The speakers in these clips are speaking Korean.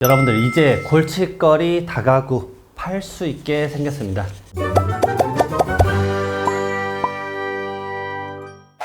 여러분들 이제 골칫거리 다가구 팔 수 있게 생겼습니다.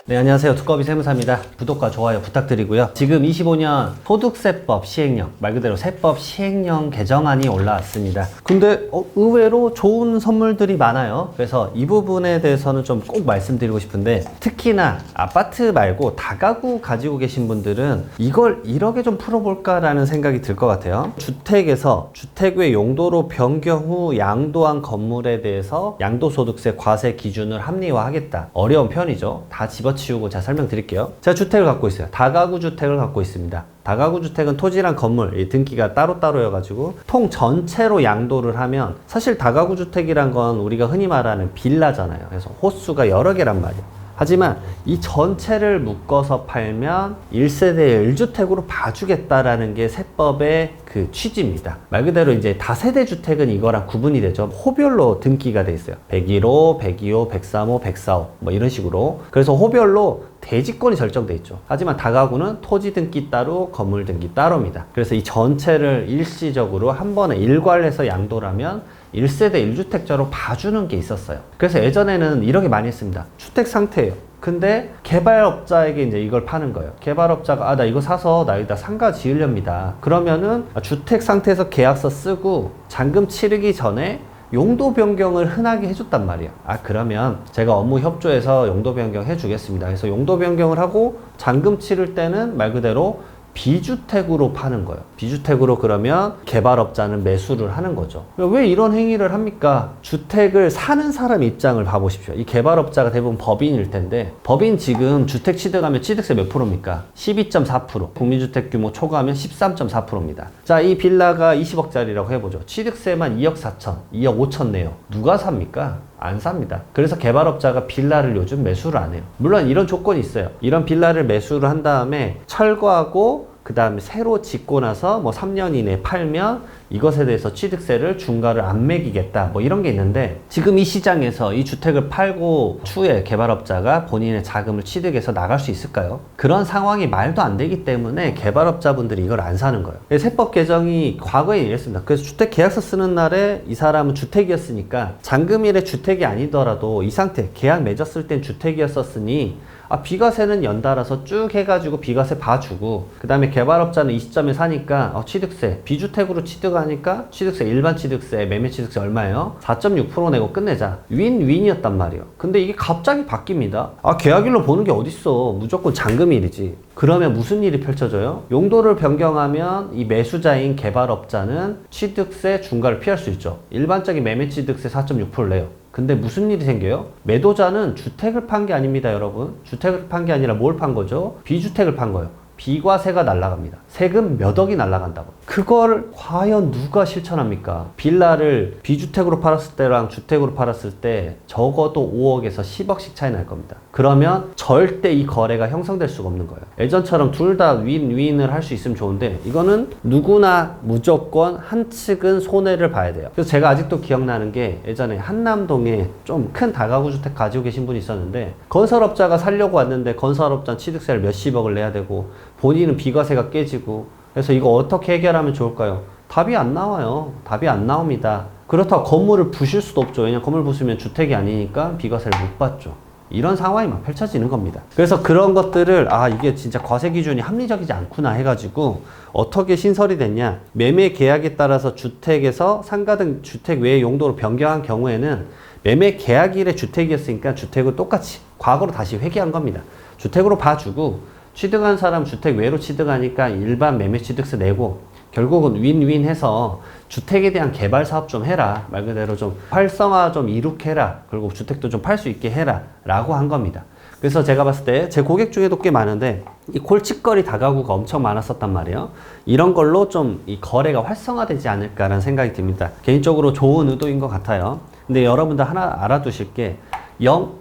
네, 안녕하세요. 두꺼비 세무사입니다. 구독과 좋아요 부탁드리고요. 지금 25년 소득세법 시행령, 말 그대로 세법 시행령 개정안이 올라왔습니다. 근데 의외로 좋은 선물들이 많아요. 그래서 이 부분에 대해서는 좀 꼭 말씀드리고 싶은데, 특히나 아파트 말고 다가구 가지고 계신 분들은 이걸 1억에 좀 풀어볼까라는 생각이 들 것 같아요. 주택에서 주택 외 용도로 변경 후 양도한 건물에 대해서 양도소득세 과세 기준을 합리화하겠다. 어려운 편이죠. 다 집어치우고 제가 설명드릴게요. 제가 주택을 갖고 있어요. 다가구 주택을 갖고 있습니다. 다가구 주택은 토지랑 건물, 이 등기가 따로따로여가지고 통 전체로 양도를 하면, 사실 다가구 주택이란 건 우리가 흔히 말하는 빌라잖아요. 그래서 호수가 여러 개란 말이에요. 하지만 이 전체를 묶어서 팔면 1세대 1주택으로 봐주겠다라는 게 세법의 그 취지입니다. 말 그대로 이제 다세대 주택은 이거랑 구분이 되죠. 호별로 등기가 돼 있어요. 101호, 102호, 103호, 104호 뭐 이런 식으로. 그래서 호별로 대지권이 설정돼 있죠. 하지만 다가구는 토지 등기 따로, 건물 등기 따로입니다. 그래서 이 전체를 일시적으로 한 번에 일괄해서 양도라면 1세대 1주택자로 봐주는 게 있었어요. 그래서 예전에는 이렇게 많이 했습니다. 주택 상태예요. 근데 개발업자에게 이제 이걸 파는 거예요. 개발업자가 나 이거 사서 나 여기다 상가 지으렵니다. 그러면은 주택 상태에서 계약서 쓰고 잔금 치르기 전에 용도 변경을 흔하게 해줬단 말이에요. 그러면 제가 업무 협조해서 용도 변경 해주겠습니다. 그래서 용도 변경을 하고 잔금 치를 때는 말 그대로 비주택으로 파는 거예요. 비주택으로 그러면 개발업자는 매수를 하는 거죠. 왜 이런 행위를 합니까? 주택을 사는 사람 입장을 봐보십시오. 이 개발업자가 대부분 법인일 텐데, 법인 지금 주택 취득하면 취득세 몇 프로입니까? 12.4%. 국민주택 규모 초과하면 13.4%입니다. 자, 이 빌라가 20억짜리라고 해보죠. 취득세만 2억 4천, 2억 5천 내요. 누가 삽니까? 안 삽니다. 그래서 개발업자가 빌라를 요즘 매수를 안 해요. 물론 이런 조건이 있어요. 이런 빌라를 매수를 한 다음에 철거하고 그 다음에 새로 짓고 나서 뭐 3년 이내에 팔면 이것에 대해서 취득세를 중과를 안 매기겠다, 뭐 이런 게 있는데, 지금 이 시장에서 이 주택을 팔고 추후에 개발업자가 본인의 자금을 취득해서 나갈 수 있을까요? 그런 상황이 말도 안 되기 때문에 개발업자분들이 이걸 안 사는 거예요. 세법 개정이 과거에 이랬습니다. 그래서 주택 계약서 쓰는 날에 이 사람은 주택이었으니까 잔금일에 주택이 아니더라도 이 상태, 계약 맺었을 땐 주택이었었으니 비과세는 연달아서 쭉 해가지고 비과세 봐주고, 그 다음에 개발업자는 이 시점에 사니까 취득세, 비주택으로 취득하니까 취득세, 일반 취득세, 매매 취득세 얼마예요? 4.6% 내고 끝내자. 윈윈이었단 말이에요. 근데 이게 갑자기 바뀝니다. 계약일로 보는 게 어딨어. 무조건 잔금일이지. 그러면 무슨 일이 펼쳐져요? 용도를 변경하면 이 매수자인 개발업자는 취득세 중과를 피할 수 있죠. 일반적인 매매 취득세 4.6%를 내요. 근데 무슨 일이 생겨요? 매도자는 주택을 판 게 아닙니다, 여러분. 주택을 판 게 아니라 뭘 판 거죠? 비주택을 판 거예요. 비과세가 날아갑니다. 세금 몇 억이 날아간다고. 그걸 과연 누가 실천합니까? 빌라를 비주택으로 팔았을 때랑 주택으로 팔았을 때 적어도 5억에서 10억씩 차이 날 겁니다. 그러면 절대 이 거래가 형성될 수가 없는 거예요. 예전처럼 둘 다 윈윈을 할 수 있으면 좋은데, 이거는 누구나 무조건 한 측은 손해를 봐야 돼요. 그래서 제가 아직도 기억나는 게, 예전에 한남동에 좀 큰 다가구 주택 가지고 계신 분이 있었는데, 건설업자가 살려고 왔는데 건설업자는 취득세를 몇십억을 내야 되고 본인은 비과세가 깨지고, 그래서 이거 어떻게 해결하면 좋을까요? 답이 안 나와요. 답이 안 나옵니다. 그렇다고 건물을 부실 수도 없죠. 왜냐면 건물 부수면 주택이 아니니까 비과세를 못 받죠. 이런 상황이 막 펼쳐지는 겁니다. 그래서 그런 것들을 이게 진짜 과세 기준이 합리적이지 않구나 해가지고 어떻게 신설이 됐냐, 매매 계약에 따라서 주택에서 상가 등 주택 외의 용도로 변경한 경우에는 매매 계약일에 주택이었으니까 주택을 똑같이 과거로 다시 회계한 겁니다. 주택으로 봐주고, 취득한 사람 주택 외로 취득하니까 일반 매매 취득세 내고, 결국은 윈윈해서 주택에 대한 개발 사업 좀 해라. 말 그대로 좀 활성화 좀 이룩해라. 그리고 주택도 좀 팔 수 있게 해라. 라고 한 겁니다. 그래서 제가 봤을 때 제 고객 중에도 꽤 많은데, 이 골칫거리 다가구가 엄청 많았었단 말이에요. 이런 걸로 좀 이 거래가 활성화되지 않을까라는 생각이 듭니다. 개인적으로 좋은 의도인 것 같아요. 근데 여러분들 하나 알아두실 게,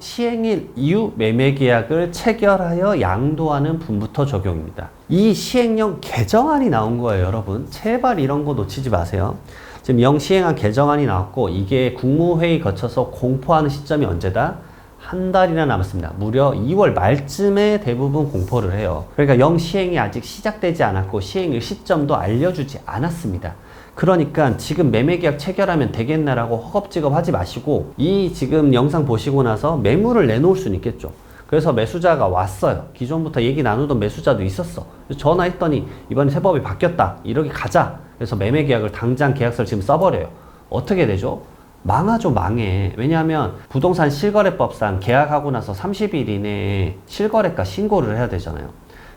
시행일 이후 매매계약을 체결하여 양도하는 분부터 적용입니다. 이 시행령 개정안이 나온 거예요, 여러분. 제발 이런 거 놓치지 마세요. 지금 시행안 개정안이 나왔고, 이게 국무회의 거쳐서 공포하는 시점이 언제다? 한 달이나 남았습니다. 무려 2월 말쯤에 대부분 공포를 해요. 그러니까 영시행이 아직 시작되지 않았고 시행일 시점도 알려주지 않았습니다. 그러니까 지금 매매계약 체결하면 되겠나라고 허겁지겁 하지 마시고 이 지금 영상 보시고 나서 매물을 내놓을 수는 있겠죠. 그래서 매수자가 왔어요. 기존부터 얘기 나누던 매수자도 있었어. 전화했더니 이번에 세법이 바뀌었다. 이렇게 가자. 그래서 매매계약을 당장 계약서를 지금 써버려요. 어떻게 되죠? 망하죠, 망해. 왜냐하면 부동산 실거래법상 계약하고 나서 30일 이내에 실거래가 신고를 해야 되잖아요.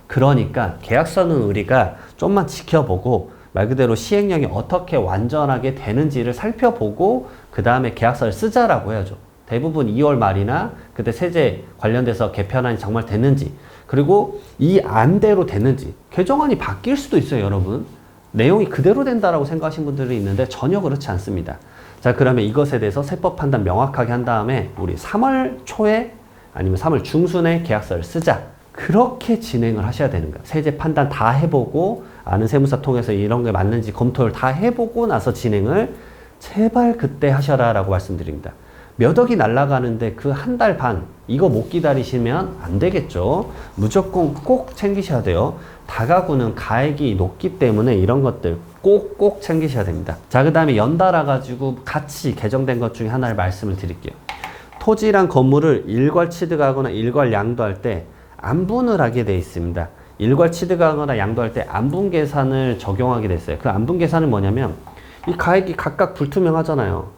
그러니까 계약서는 우리가 좀만 지켜보고 말 그대로 시행령이 어떻게 완전하게 되는지를 살펴보고 그 다음에 계약서를 쓰자라고 해야죠. 대부분 2월 말이나 그때 세제 관련돼서 개편안이 정말 됐는지, 그리고 이 안대로 됐는지. 개정안이 바뀔 수도 있어요, 여러분. 내용이 그대로 된다라고 생각하시는 분들이 있는데 전혀 그렇지 않습니다. 자, 그러면 이것에 대해서 세법 판단 명확하게 한 다음에 우리 3월 초에 아니면 3월 중순에 계약서를 쓰자. 그렇게 진행을 하셔야 되는 거예요. 세제 판단 다 해보고 아는 세무사 통해서 이런 게 맞는지 검토를 다 해보고 나서 진행을 제발 그때 하셔라 라고 말씀드립니다. 몇 억이 날아가는데 그 한 달 반 이거 못 기다리시면 안 되겠죠. 무조건 꼭 챙기셔야 돼요. 다가구는 가액이 높기 때문에 이런 것들 꼭 챙기셔야 됩니다. 자, 그 다음에 연달아 가지고 같이 개정된 것 중에 하나를 말씀을 드릴게요. 토지랑 건물을 일괄 취득하거나 일괄 양도할 때 안분을 하게 돼 있습니다. 일괄 취득하거나 양도할 때 안분 계산을 적용하게 됐어요. 그 안분 계산은 뭐냐면 이 가액이 각각 불투명하잖아요.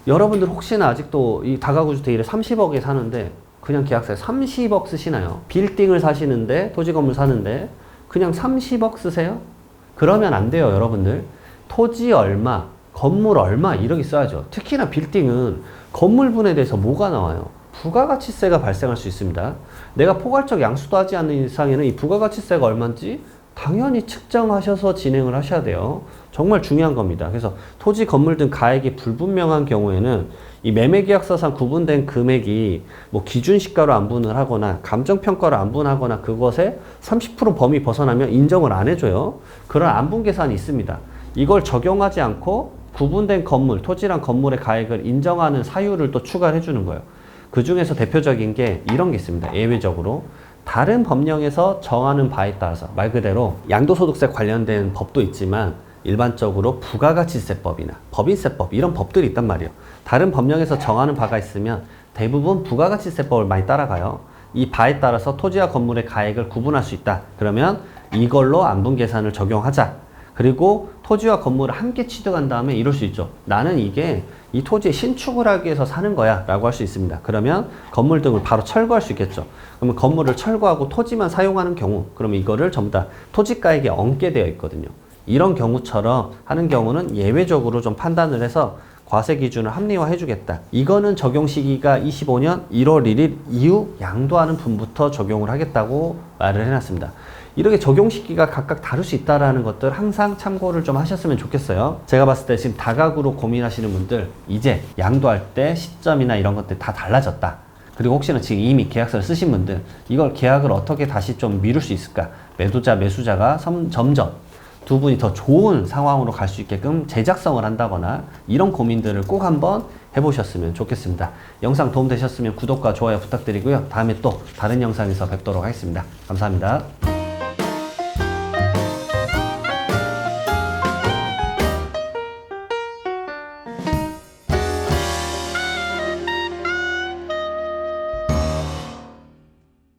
여러분들 혹시나 아직도 이 다가구 주택 30억에 사는데 그냥 계약서에 30억 쓰시나요? 빌딩을 사시는데 토지 건물 사는데 그냥 30억 쓰세요? 그러면 안 돼요, 여러분들. 토지 얼마, 건물 얼마 이렇게 써야죠. 특히나 빌딩은 건물분에 대해서 뭐가 나와요? 부가가치세가 발생할 수 있습니다. 내가 포괄적 양수도 하지 않는 이상에는 이 부가가치세가 얼마인지 당연히 측정하셔서 진행을 하셔야 돼요. 정말 중요한 겁니다. 그래서 토지, 건물 등 가액이 불분명한 경우에는 이 매매계약서상 구분된 금액이 뭐 기준시가로 안분을 하거나 감정평가로 안분하거나 그것에 30% 범위 벗어나면 인정을 안 해줘요. 그런 안분 계산이 있습니다. 이걸 적용하지 않고 구분된 건물, 토지랑 건물의 가액을 인정하는 사유를 또 추가를 해주는 거예요. 그 중에서 대표적인 게 이런 게 있습니다. 예외적으로. 다른 법령에서 정하는 바에 따라서 말 그대로 양도소득세 관련된 법도 있지만 일반적으로 부가가치세법이나 법인세법 이런 법들이 있단 말이에요. 다른 법령에서 정하는 바가 있으면 대부분 부가가치세법을 많이 따라가요. 이 바에 따라서 토지와 건물의 가액을 구분할 수 있다. 그러면 이걸로 안분 계산을 적용하자. 그리고 토지와 건물을 함께 취득한 다음에 이럴 수 있죠. 나는 이게 이 토지에 신축을 하기 위해서 사는 거야 라고 할 수 있습니다. 그러면 건물 등을 바로 철거할 수 있겠죠. 그러면 건물을 철거하고 토지만 사용하는 경우, 그러면 이거를 전부 다 토지가액에 얹게 되어 있거든요. 이런 경우처럼 하는 경우는 예외적으로 좀 판단을 해서 과세 기준을 합리화해 주겠다. 이거는 적용 시기가 25년 1월 1일 이후 양도하는 분부터 적용을 하겠다고 말을 해놨습니다. 이렇게 적용 시기가 각각 다를 수 있다는 것들 항상 참고를 좀 하셨으면 좋겠어요. 제가 봤을 때 지금 다가구로 고민하시는 분들 이제 양도할 때 시점이나 이런 것들 다 달라졌다. 그리고 혹시나 지금 이미 계약서를 쓰신 분들 이걸 계약을 어떻게 다시 좀 미룰 수 있을까? 매도자, 매수자가 점점 두 분이 더 좋은 상황으로 갈 수 있게끔 제작성을 한다거나 이런 고민들을 꼭 한번 해보셨으면 좋겠습니다. 영상 도움되셨으면 구독과 좋아요 부탁드리고요. 다음에 또 다른 영상에서 뵙도록 하겠습니다. 감사합니다.